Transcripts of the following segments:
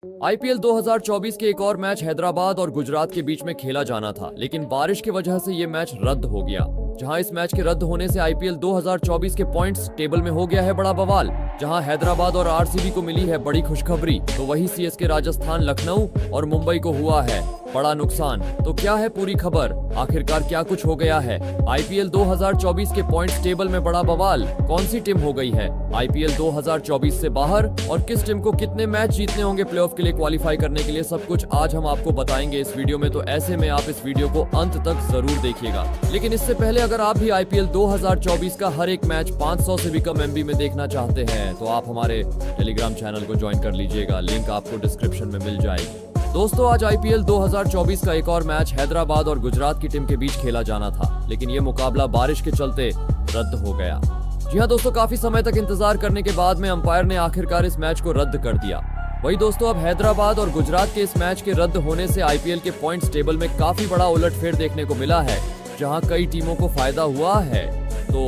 IPL 2024 के एक और मैच हैदराबाद और गुजरात के बीच में खेला जाना था, लेकिन बारिश की वजह से ये मैच रद्द हो गया। जहां इस मैच के रद्द होने से आईपीएल 2024 के पॉइंट्स टेबल में हो गया है बड़ा बवाल। जहां हैदराबाद और आरसीबी को मिली है बड़ी खुशखबरी, तो वही सीएसके राजस्थान, लखनऊ और मुंबई को हुआ है बड़ा नुकसान। तो क्या है पूरी खबर, आखिरकार क्या कुछ हो गया है? आईपीएल 2024 के पॉइंट्स टेबल में बड़ा बवाल, कौन सी टीम हो गई है आईपीएल 2024 से बाहर और किस टीम को कितने मैच जीतने होंगे प्लेऑफ के लिए क्वालिफाई करने के लिए, सब कुछ आज हम आपको बताएंगे इस वीडियो में। तो ऐसे में आप इस वीडियो को अंत तक जरूर देखिएगा। लेकिन इससे पहले अगर आप भी आईपीएल 2024 का हर एक मैच 500 से भी कम एमबी में देखना चाहते हैं तो आप हमारे टेलीग्राम चैनल को ज्वाइन कर लीजिएगा, लिंक आपको डिस्क्रिप्शन में मिल जाएगी। दोस्तों, आज आईपीएल 2024 का एक और मैच हैदराबाद और गुजरात की टीम के बीच खेला जाना था, लेकिन ये मुकाबला बारिश के चलते रद्द हो गया। जी हां दोस्तों, काफी समय तक इंतजार करने के बाद में अंपायर ने आखिरकार इस मैच को रद्द कर दिया। वही दोस्तों, अब हैदराबाद और गुजरात के इस मैच के रद्द होने से आईपीएल के पॉइंट्स टेबल में काफी बड़ा उलटफेर देखने को मिला है। जहां कई टीमों को फायदा हुआ है तो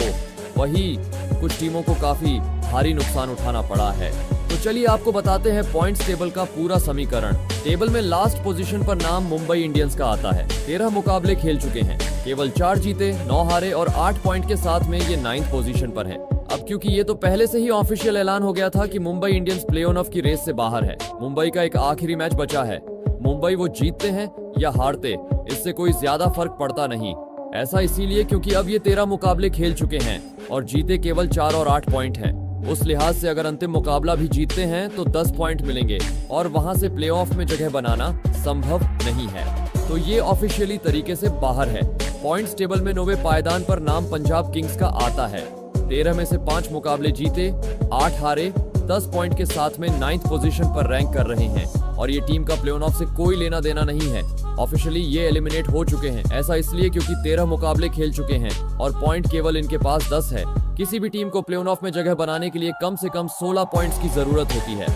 वही कुछ टीमों को काफी भारी नुकसान उठाना पड़ा है। तो चलिए आपको बताते हैं पॉइंट्स टेबल का पूरा समीकरण। टेबल में लास्ट पोजीशन पर नाम मुंबई इंडियंस का आता है। 13 मुकाबले खेल चुके हैं, केवल 4 जीते, 9 हारे और 8 पॉइंट के साथ में ये 9th पोजीशन पर है। अब क्योंकि ये तो पहले से ही ऑफिशियल ऐलान हो गया था कि मुंबई इंडियंस प्ले ऑफ की रेस से बाहर है। मुंबई का एक आखिरी मैच बचा है। मुंबई वो जीतते हैं या हारते, इससे कोई ज्यादा फर्क पड़ता नहीं। ऐसा इसीलिए क्योंकि अब ये 13 मुकाबले खेल चुके हैं और जीते केवल 4 और 8 पॉइंट हैं। उस लिहाज से अगर अंतिम मुकाबला भी जीतते हैं तो 10 पॉइंट मिलेंगे और वहां से प्लेऑफ में जगह बनाना संभव नहीं है। तो ये ऑफिशियली तरीके से बाहर है। पॉइंट्स टेबल में 9वें पायदान पर नाम पंजाब किंग्स का आता है। 13 में से 5 मुकाबले जीते, 8 हारे, 10 पॉइंट के साथ में 9th पोजीशन पर रैंक कर रहे हैं और ये टीम का प्ले ऑफ से कोई लेना देना नहीं है। ऑफिशियली ये एलिमिनेट हो चुके हैं। ऐसा इसलिए क्योंकि 13 मुकाबले खेल चुके हैं और पॉइंट केवल इनके पास 10 है। किसी भी टीम को प्ले ऑफ में जगह बनाने के लिए कम से कम 16 पॉइंट्स की जरूरत होती है,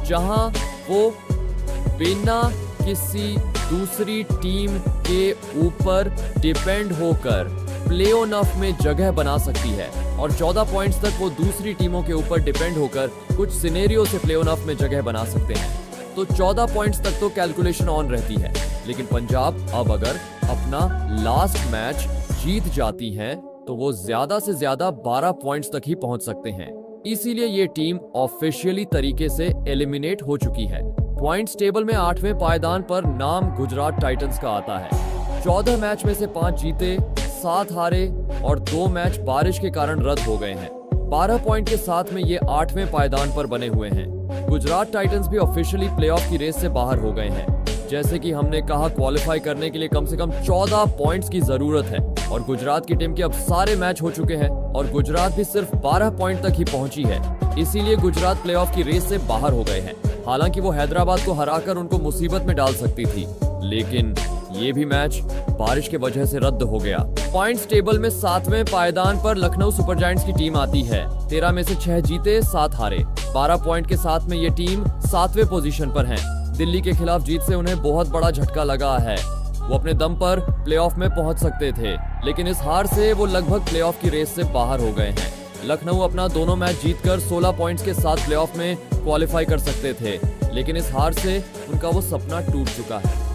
जहां वो बिना किसी दूसरी टीम के ऊपर डिपेंड होकर प्ले ऑफ में जगह बना सकती है और 14 पॉइंट्स तक वो दूसरी टीमों के ऊपर डिपेंड होकर कुछ सिनेरियो से प्ले ऑफ में जगह बना सकते हैं। तो 14 पॉइंट्स तक तो कैलकुलेशन ऑन रहती है। लेकिन पंजाब अब अगर अपना लास्ट मैच जीत जाती है तो वो ज्यादा से ज्यादा 12 पॉइंट्स तक ही पहुंच सकते हैं। इसीलिए ये टीम ऑफिशियली तरीके से एलिमिनेट हो चुकी है। पॉइंट्स टेबल में 8वें पायदान पर नाम गुजरात टाइटंस का आता है। 14 मैच में से 5 जीते, 7 हारे और 2 मैच बारिश के कारण रद्द हो गए हैं। 12 पॉइंट के साथ में ये 8वें पायदान पर बने हुए हैं। गुजरात टाइटंस भी ऑफिशियली प्लेऑफ की रेस से बाहर हो गए हैं। जैसे कि हमने कहा, क्वालिफाई करने के लिए कम से कम 14 पॉइंट्स की जरूरत है और गुजरात की टीम के अब सारे मैच हो चुके हैं और गुजरात भी सिर्फ 12 पॉइंट तक ही पहुंची है। इसीलिए गुजरात प्लेऑफ की रेस से बाहर हो गए हैं। हालांकि वो हैदराबाद को हराकर उनको मुसीबत में डाल सकती थी, लेकिन ये भी मैच बारिश की वजह से रद्द हो गया। पॉइंट्स टेबल में 7वें पायदान पर लखनऊ सुपर जायंट्स की टीम आती है। 13 में से 6 जीते, 7 हारे, 12 पॉइंट के साथ में ये टीम 7वें पोजीशन पर है। दिल्ली के खिलाफ जीत से उन्हें बहुत बड़ा झटका लगा है। वो अपने दम पर प्लेऑफ में पहुंच सकते थे, लेकिन इस हार से वो लगभग प्लेऑफ की रेस से बाहर हो गए हैं। लखनऊ अपना दोनों मैच जीतकर 16 पॉइंट्स के साथ प्लेऑफ में क्वालिफाई कर सकते थे, लेकिन इस हार से उनका वो सपना टूट चुका है।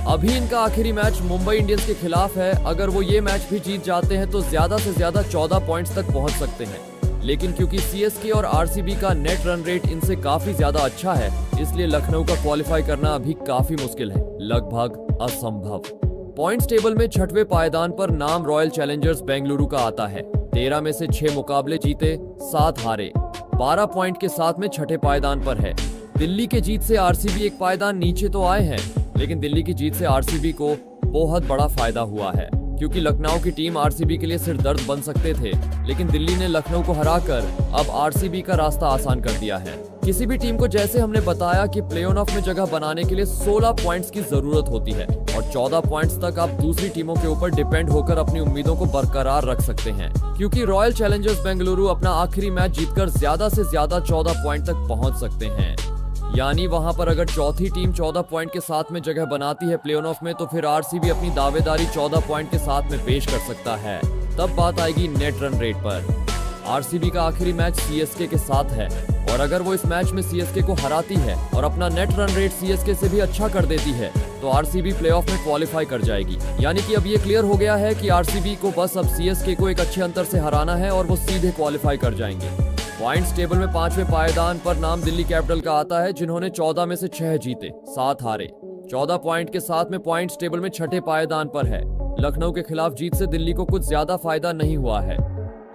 अभी इनका आखिरी मैच मुंबई इंडियंस के खिलाफ है। अगर वो ये मैच भी जीत जाते हैं तो ज्यादा से ज्यादा 14 पॉइंट्स तक पहुंच सकते हैं। लेकिन क्योंकि सीएसके और आरसीबी का नेट रन रेट इनसे काफी ज्यादा अच्छा है, इसलिए लखनऊ का क्वालिफाई करना अभी काफी मुश्किल है, लगभग असंभव। पॉइंट्स टेबल में 6वें पायदान पर नाम रॉयल चैलेंजर्स बेंगलुरु का आता है। 13 में से 6 मुकाबले जीते, 7 हारे, 12 पॉइंट के साथ में 6ठे पायदान पर है। दिल्ली के जीत से आरसीबी एक पायदान नीचे तो आए हैं, लेकिन दिल्ली की जीत से आरसीबी को बहुत बड़ा फायदा हुआ है, क्योंकि लखनऊ की टीम आरसीबी के लिए सिर दर्द बन सकते थे, लेकिन दिल्ली ने लखनऊ को हराकर अब आरसीबी का रास्ता आसान कर दिया है। किसी भी टीम को, जैसे हमने बताया, कि प्ले ऑफ में जगह बनाने के लिए 16 पॉइंट्स की जरूरत होती है और 14 पॉइंट्स तक आप दूसरी टीमों के ऊपर डिपेंड होकर अपनी उम्मीदों को बरकरार रख सकते हैं। क्योंकि रॉयल चैलेंजर्स बेंगलुरु अपना आखिरी मैच जीतकर ज्यादा से ज्यादा 14 पॉइंट तक पहुंच सकते हैं। यानी वहां पर अगर चौथी टीम 14 पॉइंट के साथ में जगह बनाती है प्ले ऑफ में, तो फिर आरसीबी अपनी दावेदारी 14 पॉइंट के साथ में पेश कर सकता है। तब बात आएगी नेट रन रेट पर। आरसीबी का आखिरी मैच सीएसके के साथ है। और अगर वो इस मैच में सीएसके को हराती है और अपना नेट रन रेट सीएसके से भी अच्छा कर देती है तो आरसीबी प्लेऑफ में क्वालिफाई कर जाएगी। यानी कि अब ये क्लियर हो गया है कि आरसीबी को बस अब सीएसके को एक अच्छे अंतर से हराना है और वो सीधे क्वालिफाई कर जाएंगे। पॉइंट्स टेबल में 5वें पायदान पर नाम दिल्ली कैपिटल का आता है, जिन्होंने 14 में से 6 जीते, 7 हारे। 14 पॉइंट के साथ में पॉइंट्स टेबल में 6ठे पायदान पर है। लखनऊ के खिलाफ जीत से दिल्ली को कुछ ज्यादा फायदा नहीं हुआ है।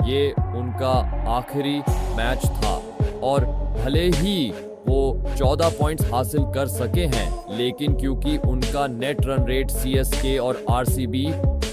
ये उनका आखिरी मैच था और भले ही वो 14 पॉइंट्स हासिल कर सके हैं, लेकिन क्योंकि उनका नेट रन रेट सीएसके और आरसीबी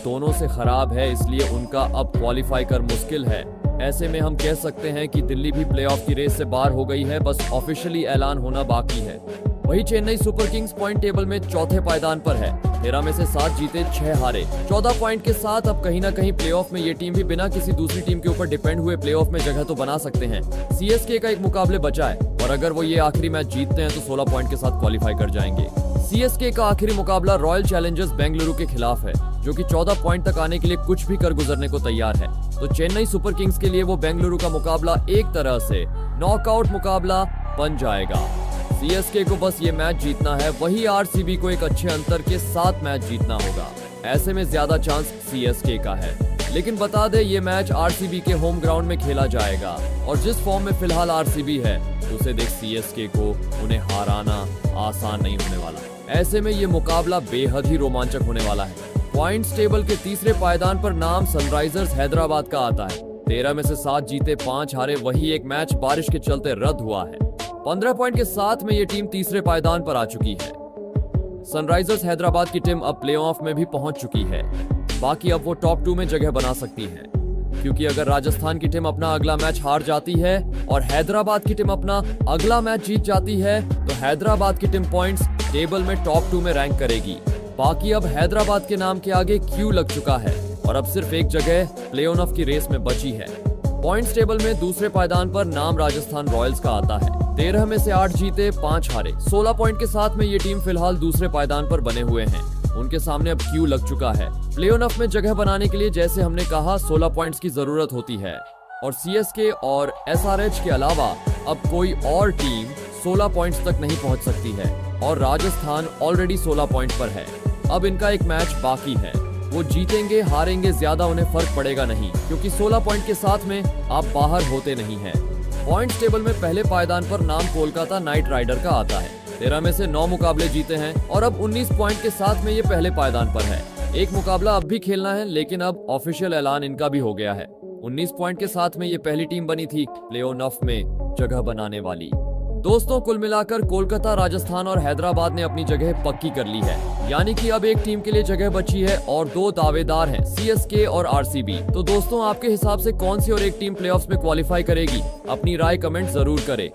दोनों से खराब है, इसलिए उनका अब क्वालिफाई कर मुश्किल है। ऐसे में हम कह सकते हैं कि दिल्ली भी प्लेऑफ की रेस से बाहर हो गई है, बस ऑफिशियली ऐलान होना बाकी है। वही Chennai super Kings point table में 4थे पायदान पर है। 13 में से 7 जीते, 6 हारे। 14 पॉइंट के साथ अब कहीं ना कहीं प्लेऑफ में ये टीम भी बिना किसी दूसरी टीम के ऊपर डिपेंड हुए प्लेऑफ में जगह तो बना सकते हैं। सीएसके का एक मुकाबले बचा है और अगर वो ये आखिरी मैच जीतते हैं तो 16 पॉइंट के साथ क्वालिफाई कर जाएंगे। सीएसके का आखिरी मुकाबला रॉयल चैलेंजर्स बेंगलुरु के खिलाफ है, जो कि 14 पॉइंट तक आने के लिए कुछ भी कर गुजरने को तैयार है। तो चेन्नई सुपर किंग्स के लिए वो बेंगलुरु का मुकाबला एक तरह से नॉकआउट मुकाबला बन जाएगा। सीएसके को बस ये मैच जीतना है, वही आरसीबी को एक अच्छे अंतर के साथ मैच जीतना होगा। ऐसे में ज्यादा चांस सीएसके का है। लेकिन बता दे, ये मैच आरसीबी के होम ग्राउंड में खेला जाएगा और जिस फॉर्म में फिलहाल आरसीबी है उसे देख सीएसके को उन्हें हराना आसान नहीं होने वाला। ऐसे में ये मुकाबला बेहद ही रोमांचक होने वाला है। पॉइंट्स टेबल के तीसरे पायदान पर नाम सनराइजर्स हैदराबाद का आता है। 13 में से 7 जीते, 5 हारे। वही एक मैच बारिश के चलते रद्द हुआ है। 15 पॉइंट के साथ में ये टीम तीसरे पायदान पर आ चुकी है। सनराइजर्स हैदराबाद की टीम अब प्लेऑफ में भी पहुंच चुकी है। बाकी अब वो टॉप 2 में जगह बना सकती है, क्योंकि अगर राजस्थान की टीम अपना अगला मैच हार जाती है और हैदराबाद की टीम अपना अगला मैच जीत जाती है तो हैदराबाद की टीम पॉइंट्स टेबल में टॉप 2 में रैंक करेगी। बाकी अब हैदराबाद के नाम के आगे क्यू लग चुका है और अब सिर्फ एक जगह प्ले ऑफ की रेस में बची है। पॉइंट्स टेबल में दूसरे पायदान पर नाम राजस्थान रॉयल्स का आता है। 13 में से 8 जीते, 5 हारे। 16 पॉइंट के साथ में ये टीम फिलहाल दूसरे पायदान पर बने हुए हैं। उनके सामने अब क्यू लग चुका है। प्ले ऑफ में जगह बनाने के लिए जैसे हमने कहा 16 पॉइंट्स की जरूरत होती है और सीएसके और एसआरएच के अलावा अब कोई और टीम 16 पॉइंट्स तक नहीं पहुंच सकती है और राजस्थान ऑलरेडी 16 पॉइंट पर है। अब इनका एक मैच बाकी है। वो जीतेंगे हारेंगे ज्यादा उन्हें फर्क पड़ेगा नहीं, क्योंकि 16 पॉइंट के साथ में आप बाहर होते नहीं हैं। पॉइंट्स टेबल में पहले पायदान पर नाम कोलकाता नाइट राइडर का आता है। 13 में से 9 मुकाबले जीते हैं और अब 19 पॉइंट के साथ में ये पहले पायदान पर है। एक मुकाबला अब भी खेलना है, लेकिन अब ऑफिशियल ऐलान इनका भी हो गया है। 19 पॉइंट के साथ में ये पहली टीम बनी थी प्ले ऑफ में जगह बनाने वाली। दोस्तों, कुल मिलाकर कोलकाता, राजस्थान और हैदराबाद ने अपनी जगह पक्की कर ली है। यानी कि अब एक टीम के लिए जगह बची है और 2 दावेदार हैं, सीएसके और आरसीबी। तो दोस्तों, आपके हिसाब से कौन सी और एक टीम प्लेऑफ्स में क्वालिफाई करेगी? अपनी राय कमेंट जरूर करें।